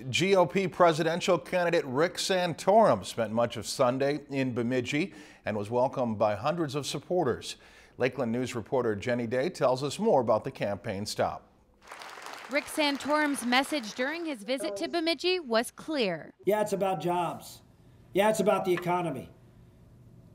GOP presidential candidate Rick Santorum spent much of Sunday in Bemidji and was welcomed by hundreds of supporters. Lakeland News reporter Jenny Day tells us more about the campaign stop. Rick Santorum's message during his visit to Bemidji was clear. Yeah, it's about jobs. Yeah, it's about the economy.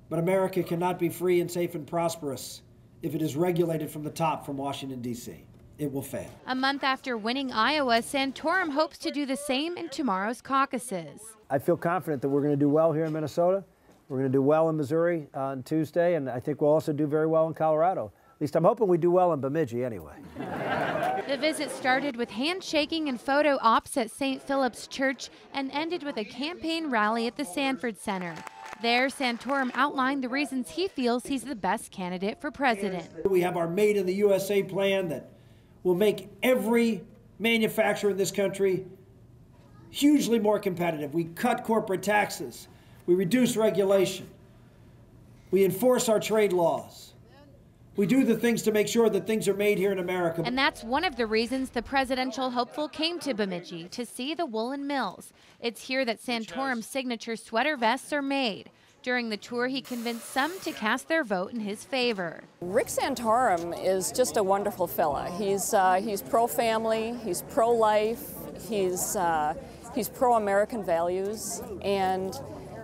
But America cannot be free and safe and prosperous if it is regulated from the top from Washington, D.C. It will fail. A month after winning Iowa, Santorum hopes to do the same in tomorrow's caucuses. I feel confident that we're going to do well here in Minnesota. We're going to do well in Missouri on Tuesday, and I think we'll also do very well in Colorado. At least I'm hoping we do well in Bemidji anyway. The visit started with handshaking and photo ops at St. Philip's Church and ended with a campaign rally at the Sanford Center. There, Santorum outlined the reasons he feels he's the best candidate for president. We have our Made in the USA plan that will make every manufacturer in this country hugely more competitive. We cut corporate taxes. We reduce regulation. We enforce our trade laws. We do the things to make sure that things are made here in America. And that's one of the reasons the presidential hopeful came to Bemidji, to see the woolen mills. It's here that Santorum's signature sweater vests are made. During the tour, he convinced some to cast their vote in his favor. Rick Santorum is just a wonderful fella. He's pro-family, he's pro-life, he's pro-American values, and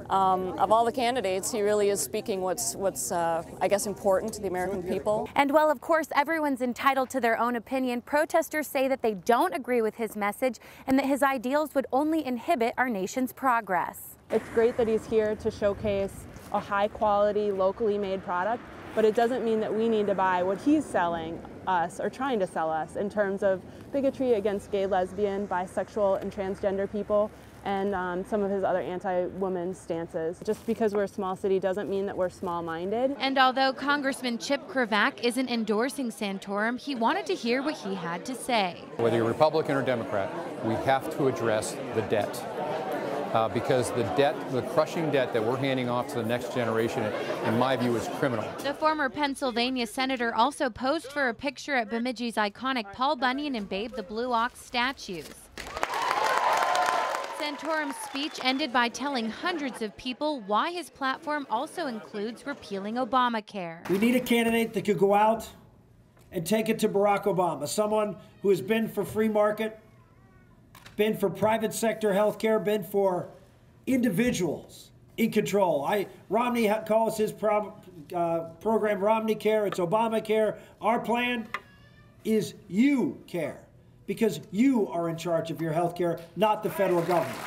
of all the candidates, he really is speaking what's I guess, important to the American people. And while, of course, everyone's entitled to their own opinion, protesters say that they don't agree with his message and that his ideals would only inhibit our nation's progress. It's great that he's here to showcase a high-quality, locally made product, but it doesn't mean that we need to buy what he's selling us or trying to sell us in terms of bigotry against gay, lesbian, bisexual, and transgender people, and some of his other anti-woman stances. Just because we're a small city doesn't mean that we're small-minded. And although Congressman Cravaack isn't endorsing Santorum, he wanted to hear what he had to say. Whether you're Republican or Democrat, we have to address the debt. Because the crushing debt that we're handing off to the next generation, in my view, is criminal. The former Pennsylvania senator also posed for a picture at Bemidji's iconic Paul Bunyan and Babe the Blue Ox statues. Santorum's speech ended by telling hundreds of people why his platform also includes repealing Obamacare. We need a candidate that could go out and take it to Barack Obama, someone who has been for free market, been for private sector health care, been for individuals in control. Romney calls his program Romney Care. It's Obamacare. Our plan is you care, because you are in charge of your health care, not the federal government.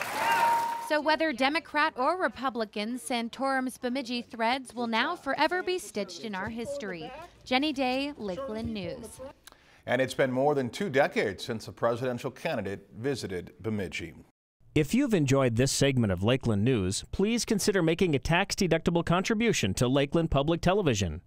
So whether Democrat or Republican, Santorum's Bemidji threads will now forever be stitched in our history. Jenny Day, Lakeland News. And it's been more than 2 decades since a presidential candidate visited Bemidji. If you've enjoyed this segment of Lakeland News, please consider making a tax-deductible contribution to Lakeland Public Television.